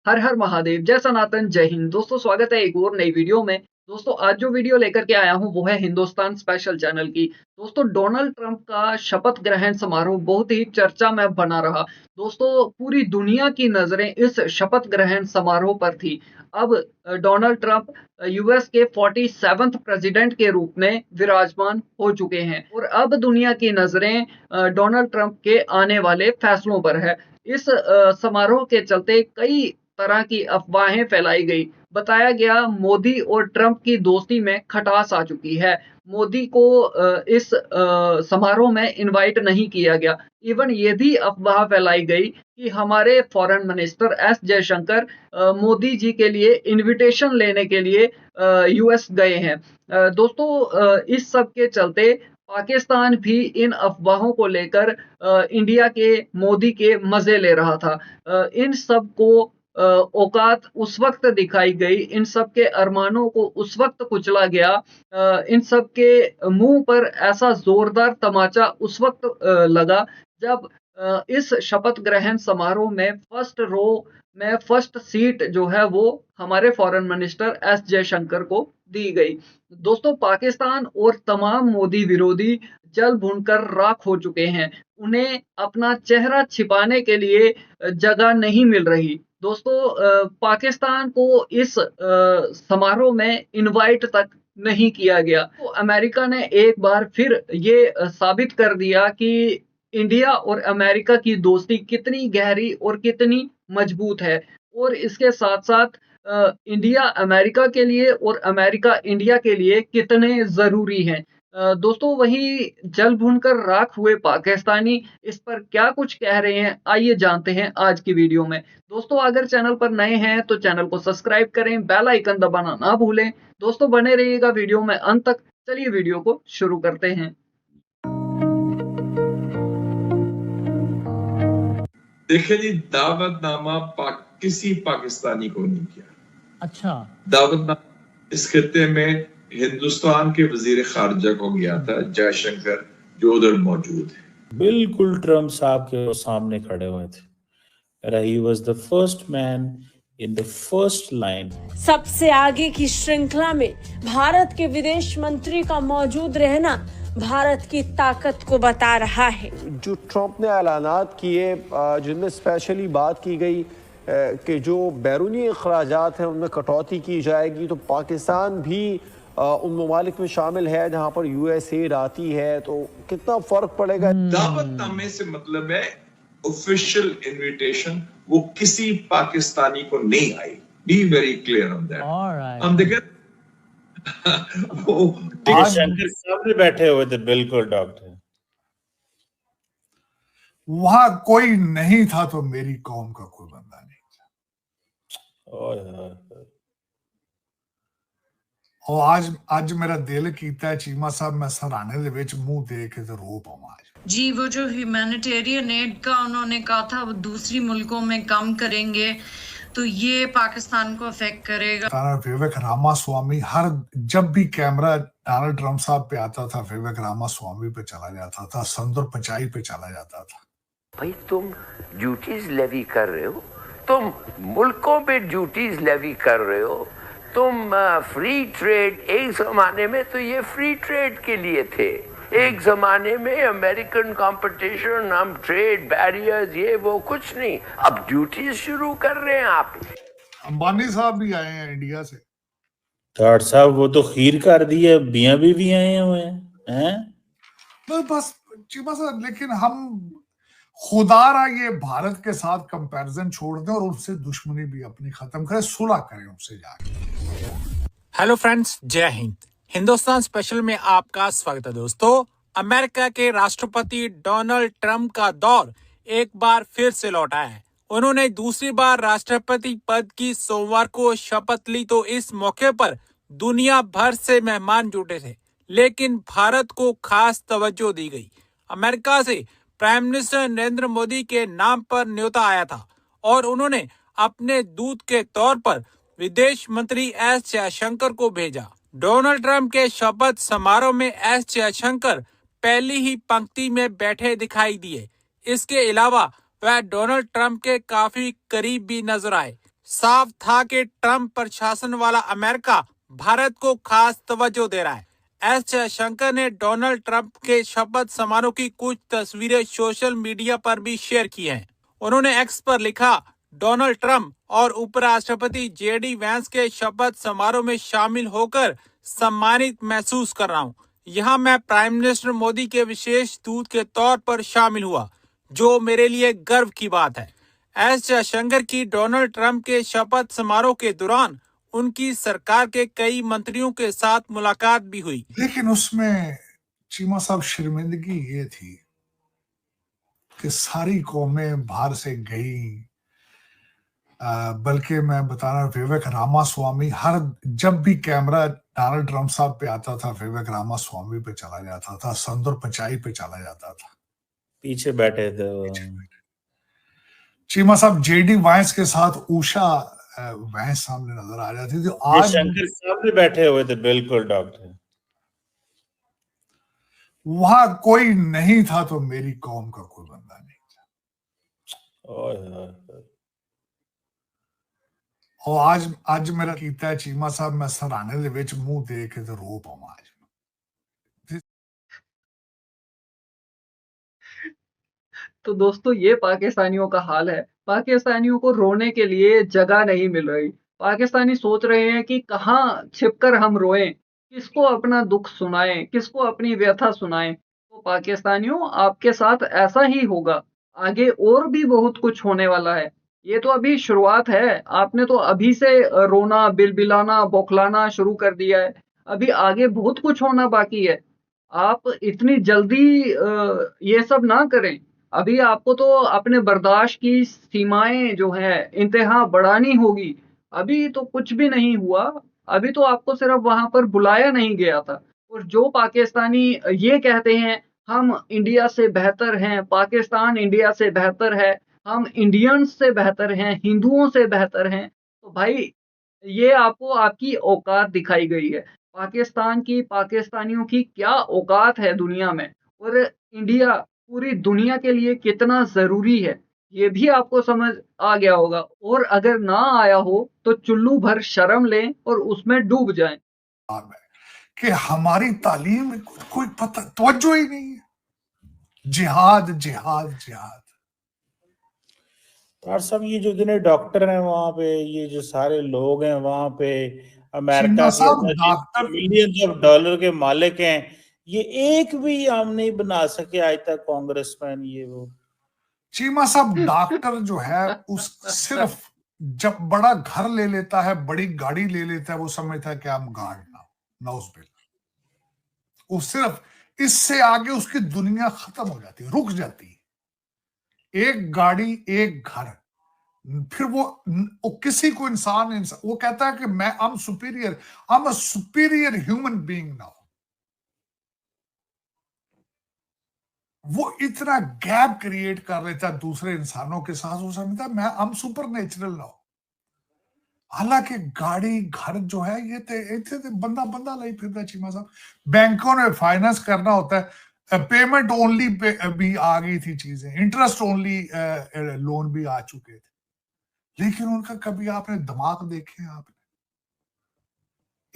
हर हर महादेव, जय सनातन, जय हिंद। दोस्तों स्वागत है एक और नई वीडियो में। दोस्तों आज जो वीडियो लेकर के आया हूँ वो है हिंदुस्तान स्पेशल चैनल की। दोस्तों डोनाल्ड ट्रंप का शपथ ग्रहण समारोह बहुत ही चर्चा में बना रहा। दोस्तों पूरी दुनिया की नजरें इस शपथ ग्रहण समारोह पर थी। अब डोनाल्ड ट्रंप यूएस के 47वें प्रेसिडेंट के रूप में विराजमान हो चुके हैं और अब दुनिया की नजरें डोनाल्ड ट्रंप के आने वाले फैसलों पर है। इस समारोह के चलते कई तरह की अफवाहें फैलाई गई। बताया गया मोदी और ट्रंप की दोस्ती में खटास आ चुकी है। मोदी को इस समारोह में इनवाइट नहीं किया गया। इवन ये भी अफवाह फैलाई गई कि हमारे foreign minister S Jaishankar Modi ji के लिए इनविटेशन लेने के लिए यूएस गए हैं। दोस्तों इस सब के चलते पाकिस्तान भी इन अफवाहों को लेकर इंडिया के मोदी के मजे ले रहा था। इन सब को औकात उस वक्त दिखाई गई, इन सब के अरमानों को उस वक्त कुचला गया, इन सब के मुंह पर ऐसा जोरदार तमाचा उस वक्त लगा जब इस शपथ ग्रहण समारोह में फर्स्ट रो में फर्स्ट सीट जो है वो हमारे फॉरेन मिनिस्टर एस जयशंकर को दी गई। दोस्तों पाकिस्तान और तमाम मोदी विरोधी जल भुनकर राख हो चुके हैं। उन्हें अपना चेहरा छिपाने के लिए जगह नहीं मिल रही। दोस्तों पाकिस्तान को इस समारोह में इनवाइट तक नहीं किया गया। तो अमेरिका ने एक बार फिर ये साबित कर दिया कि इंडिया और अमेरिका की दोस्ती कितनी गहरी और कितनी मजबूत है और इसके साथ-साथ इंडिया अमेरिका के लिए और अमेरिका इंडिया के लिए कितने ज़रूरी हैं। दोस्तों वहीं जल भुनकर राख हुए पाकिस्तानी इस पर क्या कुछ कह रहे हैं, आइए जानते हैं आज की वीडियो में। दोस्तों अगर चैनल पर नए हैं तो चैनल को सब्सक्राइब करें, बेल आइकन दबाना ना भूलें। दोस्तों बने रहिएगा वीडियो में अंत तक। चलिए वीडियो को शुरू करते हैं। देखिए जी, दावतनामा किसी पाकिस्तानी को नहीं किया। अच्छा, दावतनामा इस खित्ते में हिंदुस्तान के वजीर खारजा को गया था, जयशंकर, जो उधर मौजूद है। बिल्कुल ट्रम्प साहब के सामने खड़े हुए थे। He was the first man in the first line. सबसे आगे की श्रृंखला में भारत के विदेश मंत्री का मौजूद रहना भारत की ताकत को बता रहा है। जो ट्रंप ने ऐलानात किए, जिनमें स्पेशली बात की गई कि जो बैरूनी अखराजात हैं उनमें कटौती की जाएगी, तो पाकिस्तान भी उन ममालिक में शामिल है जहां पर यूएसएड आती है, तो कितना फर्क पड़ेगा। दावतनामे से मतलब है ऑफिशियल इनविटेशन, वो किसी पाकिस्तानी को नहीं आई। Be very clear on that. हम देखें जयशंकर सामने बैठे हुए थे। बिल्कुल डॉक्टर, वहां कोई नहीं था तो मेरी कौम का कोई बंदा नहीं था। और आज मेरा दिल कीता है चीमा साहब मैं सराहने दे विच मुंह दे के तो रो पावां आज। जी, वो जो ह्यूमैनिटेरियन एड का उन्होंने कहा था वो दूसरी मुल्कों में कम करेंगे, तो ये पाकिस्तान को अफेक्ट करेगा। विवेक रामास्वामी, हर जब भी कैमरा डोनाल्ड ट्रंप साहब पे आता था विवेक रामास्वामी पे चला जाता था, संदूर पिचाई पे चला जाता था। भाई तुम ड्यूटीज लेवी कर रहे हो, तुम मुल्कों पे ड्यूटीज लेवी कर रहे हो, तुम फ्री ट्रेड, एक जमाने में तो ये फ्री ट्रेड के लिए थे, एक जमाने में अमेरिकन कंपटीशन, हम ट्रेड बैरियर्स, ये वो कुछ नहीं, अब ड्यूटीज शुरू कर रहे हैं आप। अंबानी साहब भी आए हैं इंडिया से। ठाट साहब वो तो खीर कर दी है, बिया भी आए हुए हैं। बस चीमा साहब, लेकिन हम खुदारा ये भारत के साथ कंपैरिजन छोड़ दें और उनसे दुश्मनी भी अपनी खत्म करें, सुलह करें उनसे जाके। हेलो फ्रेंड्स, जय हिंद। हिंदुस्तान स्पेशल में आपका स्वागत है। दोस्तों अमेरिका के राष्ट्रपति डोनाल्ड ट्रंप का दौर एक बार फिर से लौटा है। उन्होंने दूसरी बार राष्ट्रपति पद की सोमवार को शपथ ली, तो इस मौके पर दुनिया भर से मेहमान जुटे थे, लेकिन भारत को खास तवज्जो दी गई। अमेरिका से प्राइम मिनिस्टर नरेंद्र मोदी के नाम पर न्योता आया था और उन्होंने अपने दूत के तौर पर विदेश मंत्री एस जयशंकर को भेजा। डोनाल्ड ट्रंप के शपथ समारोह में एस जयशंकर पहली ही पंक्ति में बैठे दिखाई दिए। इसके अलावा वह डोनाल्ड ट्रंप के काफी करीब भी नजर आए। साफ था कि ट्रंप प्रशासन वाला अमेरिका भारत को खास तवज्जो दे रहा है। एस जयशंकर ने डोनाल्ड ट्रंप के शपथ समारोह की कुछ तस्वीरें सोशल मीडिया पर भी शेयर की हैं। उन्होंने एक्स पर लिखा, डोनाल्ड ट्रंप और उपराष्ट्रपति जेडी वैंस के शपथ समारोह में शामिल होकर सम्मानित महसूस कर रहा हूँ। यहाँ मैं प्राइम मिनिस्टर मोदी के विशेष दूत के तौर पर शामिल हुआ, जो मेरे लिए गर्व की बात है। एस जयशंकर की डोनाल्ड ट्रंप के शपथ समारोह के दौरान उनकी सरकार के कई मंत्रियों के साथ मुलाकात भी हुई। लेकिन उसमें चीमा साहब शर्मिंदगी ये थी कि सारी कौमें बाहर से गई, बल्कि मैं बता रहा हूं, विवेक रामास्वामी जब भी कैमरा डोनाल्ड ट्रंप साहब पे आता था, विवेक रामास्वामी पे चला जाता था, संदूर पिचाई पे चला जाता था, पीछे बैठे थे चीमा साहब। जेडी वैंस के साथ उषा वैंस सामने नजर आ जाती थी। आज शंकर सामने बैठे हुए थे, बिल्कुल डॉक्टर। वहां कोई नहीं था तो मेरी कौम का कोई बंदा नहीं था। और आज मेरा कीता है चीमा साहब, मैं सराहने दे विच मुंह दे के तो रो पावां आज। तो दोस्तों ये पाकिस्तानियों का हाल है। पाकिस्तानियों को रोने के लिए जगह नहीं मिल रही। पाकिस्तानी सोच रहे हैं कि कहाँ छिपकर हम रोएं, किसको अपना दुख सुनाएं, किसको अपनी व्यथा सुनाएं। तो पाकिस्तानियों, आपके साथ ऐसा ही होगा। आगे और भी बहुत कुछ होने वाला है। ये तो अभी शुरुआत है। आपने तो अभी से रोना, बिलबिलाना, बौखलाना शुरू कर दिया है। अभी आगे बहुत कुछ होना बाकी है। आप इतनी जल्दी ये सब ना करें। अभी आपको तो अपने बर्दाश्त की सीमाएं जो है इंतहा बढ़ानी होगी। अभी तो कुछ भी नहीं हुआ। अभी तो आपको सिर्फ वहां पर बुलाया नहीं गया था। और जो पाकिस्तानी ये कहते हैं हम इंडिया से बेहतर हैं, पाकिस्तान इंडिया से बेहतर है, हम इंडियंस से बेहतर हैं, हिंदुओं से बेहतर हैं, तो भाई ये आपको आपकी औकात दिखाई गई है। पाकिस्तान की, पाकिस्तानियों की क्या औकात है दुनिया में, और इंडिया पूरी दुनिया के लिए कितना जरूरी है, ये भी आपको समझ आ गया होगा। और अगर ना आया हो तो चुल्लू भर शर्म लें और उसमें डूब जाएं। कि हमारी तालीम में कोई पता तवज्जो ही नहीं है। जिहाद जिहाद जिहाद। और सब ये जो जितने डॉक्टर हैं वहां पे, ये जो सारे लोग हैं वहां पे, अमेरिका के मिलियंस ऑफ डॉलर के मालिक हैं, ये एक भी हम नहीं बना सके आज तक कांग्रेसमैन। ये वो चीमा साहब, डॉक्टर जो है उस सिर्फ जब बड़ा घर ले लेता है, बड़ी गाड़ी ले लेता है, वो समझता है कि हम गार्ड नाउज़बिल्ला। वो सिर्फ इससे आगे उसकी दुनिया खत्म हो जाती है, रुक जाती है। एक गाड़ी, एक घर, फिर वो किसी को इंसान वो कहता है कि मैं I am superior, I am a superior human being now. वो इतना गैप क्रिएट कर लेता है दूसरे इंसानों के साथ, वो समझता है मैं I am super natural now. हालांकि गाड़ी घर जो है ये तो बंदा बंदा लाई फिरता है चीमा साहब। बैंकों ने फाइनेंस करना होता है, पेमेंट ओनली भी आ गई थी चीजें, इंटरेस्ट ओनली लोन भी आ चुके थे, लेकिन उनका कभी आपने दिमाग देखे? आपने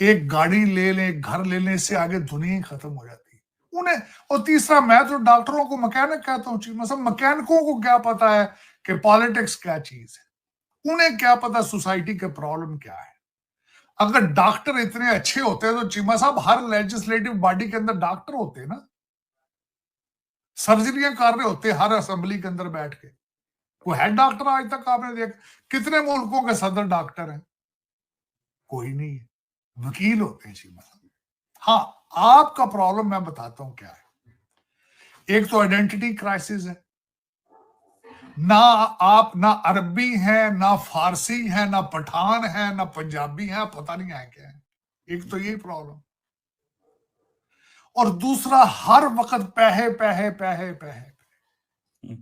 एक गाड़ी ले लें, एक घर ले लें, इससे आगे दुनिया ही खत्म हो जाती है उन्हें। और तीसरा, मैं तो डॉक्टरों को मैकेनिक कहता हूँ चीमा साहब। मैकेनिकों को क्या पता है कि पॉलिटिक्स क्या चीज है? उन्हें क्या पता सोसाइटी के प्रॉब्लम क्या है? अगर डॉक्टर इतने अच्छे होते तो चीमा साहब हर लेजिस्लेटिव बॉडी के अंदर डॉक्टर होते ना, सर्जरियां कर रहे होते हर असेंबली के अंदर बैठ के। वो है डॉक्टर आज तक आपने देख? कितने मुल्कों के सदर डॉक्टर हैं? कोई नहीं है, वकील होते हैं चीमा साहब। हाँ, आपका प्रॉब्लम मैं बताता हूं क्या है। एक तो आइडेंटिटी क्राइसिस है। ना आप ना अरबी हैं, ना फारसी है, ना पठान है, ना पंजाबी है, पता नहीं है क्या है। एक तो ये प्रॉब्लम। और दूसरा, हर वक्त पैहे पैहे पैहे पैहे।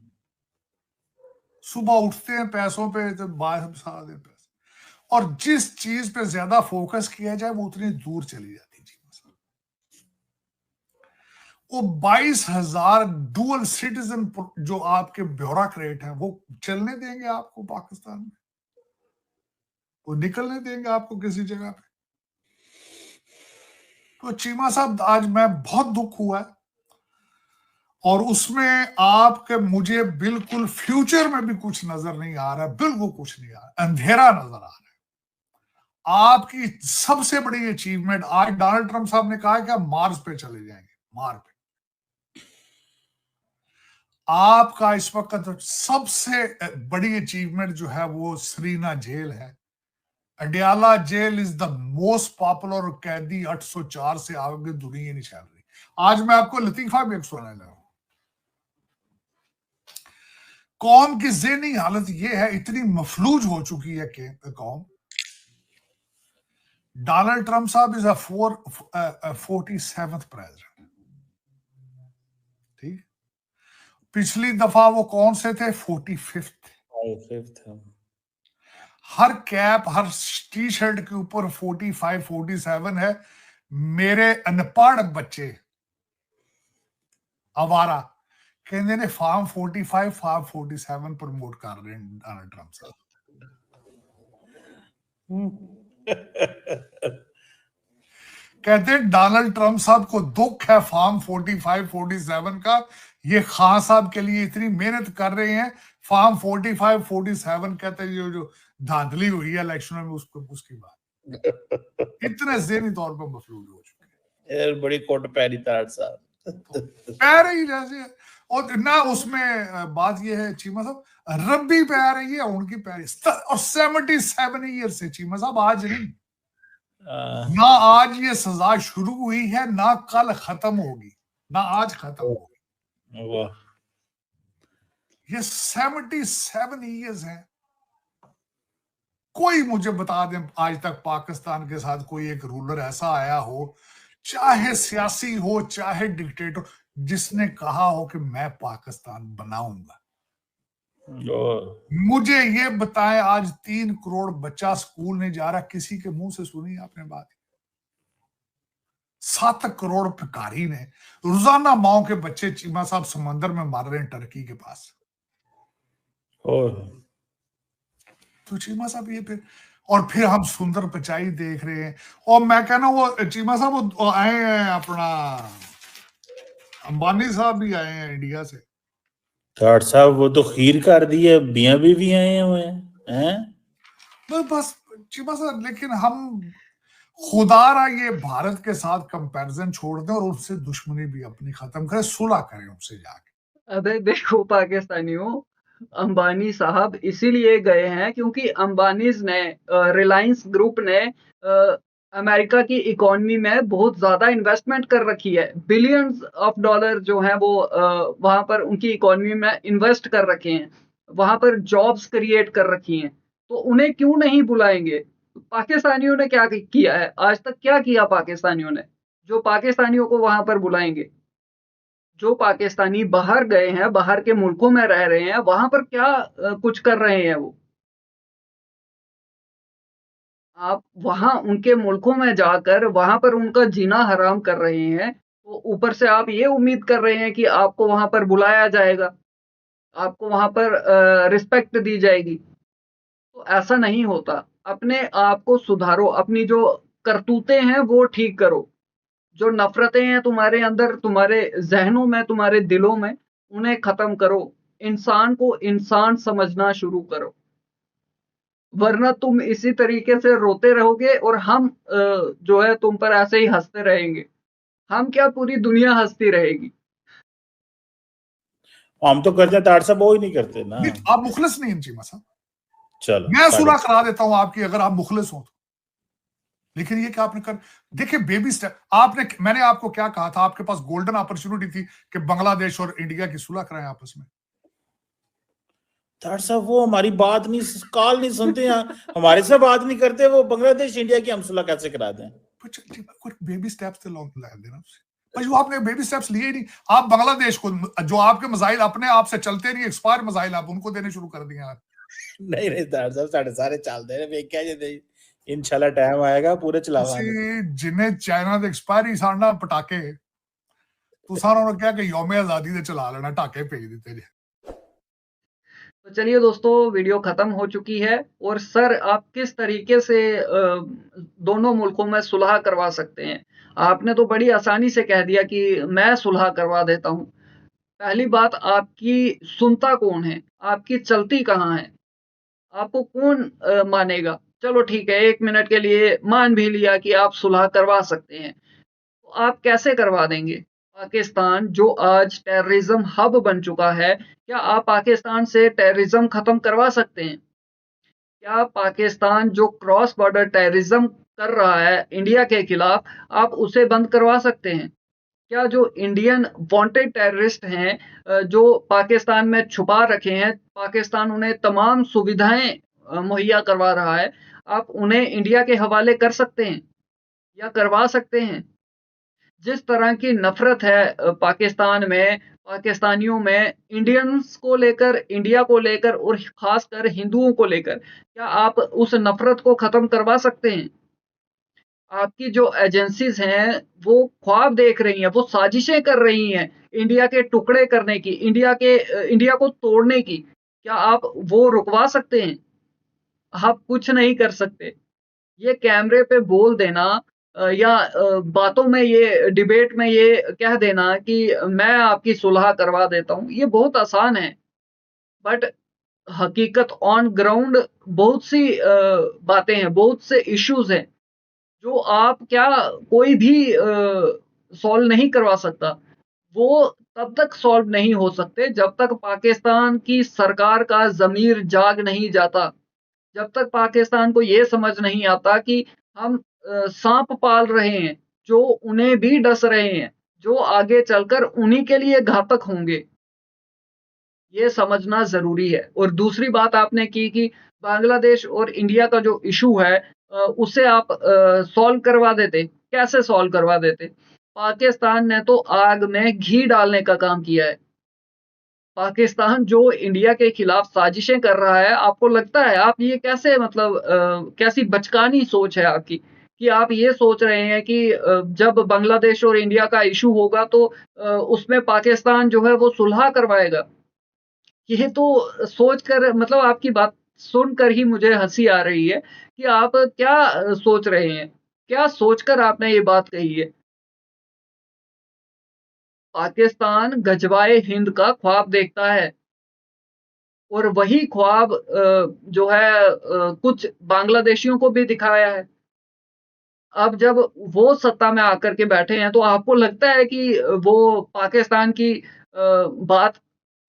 सुबह उठते हैं पैसों पे तो बाहर सारा दिन पैसे। और जिस चीज पे ज्यादा फोकस किया जाए वो उतनी दूर चली जाती है। वो 22,000 डुअल सिटीजन जो आपके ब्यूरोक्रेट हैं वो चलने देंगे आपको पाकिस्तान में? वो निकलने देंगे आपको किसी जगह पे? तो चीमा साहब आज मैं बहुत दुख हुआ है, और उसमें आपके मुझे बिल्कुल फ्यूचर में भी कुछ नजर नहीं आ रहा, बिल्कुल कुछ नहीं आ रहा, अंधेरा नजर आ रहा है। आपकी सबसे बड़ी अचीवमेंट आज डोनाल्ड ट्रंप साहब ने कहा कि हम मार्स पे चले जाएंगे, मार्स पे। आपका इस वक्त सबसे बड़ी अचीवमेंट जो है वो सरीना जेल है। Adiala jail is the most popular कैदी, 804 से आगे दुनिया नहीं चल रही। आज मैं आपको लतीफा भी एक सुनाने लगा। कौम की ज़हनी हालत ये है, इतनी मफलूज हो चुकी है कि कौम, डोनाल्ड ट्रंप साहब इज अ 47th प्रेसिडेंट, ठीक। पिछली दफा वो कौन से थे? 45th। हर कैप, हर टी शर्ट के ऊपर 45, 47 है। मेरे अनपढ़ बच्चे आवारा कहते ने फार्म 45, फार्म 47 प्रमोट कर रहे हैं डोनाल्ड ट्रंप साहब। कहते हैं डोनाल्ड ट्रंप साहब को दुख है फार्म 45, 47 का। ये खान साहब के लिए इतनी मेहनत कर रहे हैं, फार्म 45, 47 कहते हैं जो धांधली हुई है इलेक्शन में उसको, उसकी बात इतने ज़हनी तौर पर मफलूज हो चुके हैं। बड़ी कोट पैरी ताड़ साहब पैर ही जैसे, और ना उसमें बात ये है चीमा साहब, रब्बी पैर है ये उनकी पैर, और 77 ईयर से चीमा साहब, आज नहीं, ना आज ये सजा शुरू हुई है, ना कल खत्म होगी, ना आज खत्म होगी। वाह, ये 77 ईयर्स है। कोई मुझे बता दे आज तक पाकिस्तान के साथ कोई एक रूलर ऐसा आया हो, चाहे सियासी हो चाहे डिक्टेटर, जिसने कहा हो कि मैं पाकिस्तान बनाऊंगा। मुझे ये बताएं, आज 3 करोड़ बच्चा स्कूल नहीं जा रहा, किसी के मुंह से सुनी आपने बात? 7 करोड़ भिखारी ने रोजाना माओ के बच्चे चीमा साहब समंदर में मार रहे हैं टर्की के पास। तो चीमा साहब ये फिर हम सुंदर पिचाई देख रहे हैं। और मैं कहना वो चीमा साहब वो आए हैं, अपना अंबानी साहब भी आए हैं इंडिया से। ठाट साहब वो तो खीर कर दी है, बियां भी आए हुए हैं। बस चीमा साहब, लेकिन हम खुदारा ये भारत के साथ कंपैरिजन छोड़ दें और उनसे दुश्मनी भी अपनी खत्म करें, सुलह करें उनसे जाके। अबे देखो पाकिस्तानियों, अंबानी साहब इसीलिए गए हैं क्योंकि अंबानीज ने, रिलायंस ग्रुप ने अमेरिका की इकोनॉमी में बहुत ज्यादा इन्वेस्टमेंट कर रखी है। बिलियंस ऑफ डॉलर जो हैं वो वहां पर उनकी इकोनॉमी में इन्वेस्ट कर रखे हैं, वहां पर जॉब्स क्रिएट कर रखी हैं। तो उन्हें क्यों नहीं बुलाएंगे? पाकिस्तानियों ने क्या किया है आज तक? क्या किया पाकिस्तानियों ने जो पाकिस्तानियों को वहां पर बुलाएंगे? जो पाकिस्तानी बाहर गए हैं, बाहर के मुल्कों में रह रहे हैं, वहां पर क्या कुछ कर रहे हैं वो? आप वहां उनके मुल्कों में जाकर वहां पर उनका जीना हराम कर रहे हैं, तो ऊपर से आप ये उम्मीद कर रहे हैं कि आपको वहां पर बुलाया जाएगा, आपको वहां पर रिस्पेक्ट दी जाएगी। तो ऐसा नहीं होता। अपने आप को सुधारो, अपनी जो करतूतें हैं वो ठीक करो, जो नफरतें हैं तुम्हारे अंदर, तुम्हारे जहनों में, तुम्हारे दिलों में, उन्हें खत्म करो। इंसान को इंसान समझना शुरू करो, वरना तुम इसी तरीके से रोते रहोगे और हम जो है तुम पर ऐसे ही हंसते रहेंगे। हम क्या, पूरी दुनिया हंसती रहेगी। हम तो करते ताड़ साहब, वो ही नहीं करते ना। आप मुखलिस नहीं हैं चीमा साहब। चलो मैं सुलह करा देता हूं आपकी, अगर आप मुखलिस हो तो। लेकिन ये क्या आपने कर, देखिए बेबी स्टेप। मैंने आपको क्या कहा था, आपके पास गोल्डन अपॉर्चुनिटी थी कि बांग्लादेश और इंडिया की सुलह कराएं आपस में। ताड़ साहब वो हमारी बात नहीं, कॉल नहीं सुनते, हमारे से बात नहीं करते, वो बांग्लादेश इंडिया की हम सुलह कैसे करा दें? कुछ बेबी स्टेप्स तो ला देना उससे। पर जो आपने बेबी स्टेप्स लिए ही नहीं। आप बांग्लादेश को, जो आपके मसाइल अपने आप से चलते नहीं, एक्सपायर मसाइल, आप उनको देने शुरू कर दिए। नहीं ताड़ साहब, साढ़े सारे चलते रहे, क्या जे इंशाल्लाह टाइम आएगा पूरे चलावांगे। जिन्हें चाइना दे एक्सपायरी साडा पटाके, तो सारा ने क्या कि यौम आजादी दे चला लेना, टाके भेज दिते जे। तो चलिए दोस्तों, वीडियो खत्म हो चुकी है। और सर, आप किस तरीके से दोनों मुल्कों में सुलह करवा सकते हैं? आपने तो बड़ी आसानी से कह दिया कि मैं सुलह करवा देता हूं। पहली बात, आपकी सुनता कौन है? आपकी चलती कहाँ है? आपको कौन मानेगा? चलो ठीक है, 1 मिनट के लिए मान भी लिया कि आप सुलह करवा सकते हैं, तो आप कैसे करवा देंगे? पाकिस्तान जो आज टेररिज्म हब बन चुका है, क्या आप पाकिस्तान से टेररिज्म खत्म करवा सकते हैं? क्या पाकिस्तान जो क्रॉस बॉर्डर टेररिज्म कर रहा है इंडिया के खिलाफ, आप उसे बंद करवा सकते हैं? क्या जो इंडियन वांटेड टेररिस्ट हैं, जो पाकिस्तान में छुपा रखे हैं, पाकिस्तान उन्हें तमाम सुविधाएं मुहैया करवा रहा है, आप उन्हें इंडिया के हवाले कर सकते हैं या करवा सकते हैं? जिस तरह की नफरत है पाकिस्तान में, पाकिस्तानियों में, इंडियंस को लेकर, इंडिया को लेकर और खासकर हिंदुओं को लेकर, क्या आप उस नफरत को खत्म करवा सकते हैं? आपकी जो एजेंसीज हैं वो ख्वाब देख रही हैं, वो साजिशें कर रही हैं इंडिया के टुकड़े करने की, इंडिया को तोड़ने की। क्या आप वो रुकवा सकते हैं? आप कुछ नहीं कर सकते। ये कैमरे पे बोल देना या बातों में, ये डिबेट में ये कह देना कि मैं आपकी सुलह करवा देता हूँ, ये बहुत आसान है। बट हकीकत ऑन ग्राउंड बहुत सी बातें हैं, बहुत से इश्यूज हैं जो आप क्या कोई भी सॉल्व नहीं करवा सकता। वो तब तक सॉल्व नहीं हो सकते जब तक पाकिस्तान की सरकार का ज़मीर जाग नहीं जाता, जब तक पाकिस्तान को ये समझ नहीं आता कि हम सांप पाल रहे हैं जो उन्हें भी डस रहे हैं, जो आगे चलकर उन्हीं के लिए घातक होंगे। ये समझना ज़रूरी है। और दूसरी बात आपने की कि बांग्लादेश और इंडिया का जो इश्यू है उसे आप सॉल्व करवा देते। कैसे सॉल्व करवा देते? पाकिस्तान ने तो आग में घी डालने का काम किया है। पाकिस्तान जो इंडिया के खिलाफ साजिशें कर रहा है, आपको लगता है, आप ये कैसे, मतलब कैसी बचकानी सोच है आपकी कि आप ये सोच रहे हैं कि जब बांग्लादेश और इंडिया का इश्यू होगा तो उसमें पाकिस्तान जो है वो सुलह करवाएगा। ये तो सोचकर, मतलब आपकी बात सुनकर ही मुझे हँसी आ रही है कि आप क्या सोच रहे हैं? क्या सोचकर आपने ये बात कही है? पाकिस्तान गजवाए हिंद का ख्वाब देखता है और वही ख्वाब जो है कुछ बांग्लादेशियों को भी दिखाया है। अब जब वो सत्ता में आकर के बैठे हैं तो आपको लगता है कि वो पाकिस्तान की बात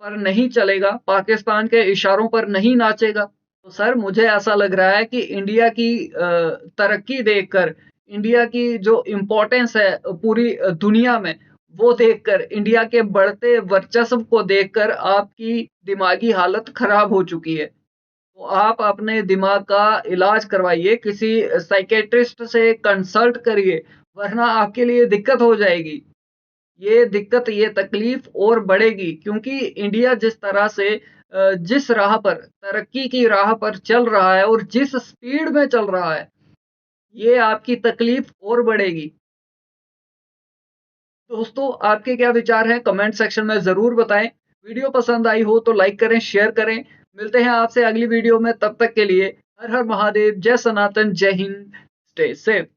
पर नहीं चलेगा, पाकिस्तान के इशारों पर नहीं नाचेगा? तो सर, मुझे ऐसा लग रहा है कि इंडिया की तरक्की देखकर, इंडिया की जो इम्पोर्टेंस है पूरी दुनिया में, वो देखकर, इंडिया के बढ़ते वर्चस्व को देखकर आपकी दिमागी हालत खराब हो चुकी है। तो आप अपने दिमाग का इलाज करवाइए, किसी साइकियाट्रिस्ट से कंसल्ट करिए, वरना आपके लिए दिक्कत हो जाएगी। ये दिक्कत, ये तकलीफ और बढ़ेगी, क्योंकि इंडिया जिस तरह से जिस राह पर, तरक्की की राह पर चल रहा है और जिस स्पीड में चल रहा है, ये आपकी तकलीफ और बढ़ेगी। दोस्तों, आपके क्या विचार हैं? कमेंट सेक्शन में ज़रूर बताएं। वीडियो पसंद आई हो तो लाइक करें, शेयर करें। मिलते हैं आपसे अगली वीडियो में, तब तक के लिए हर हर महादेव, जय सनातन, जय हिंद, स्टे सेफ।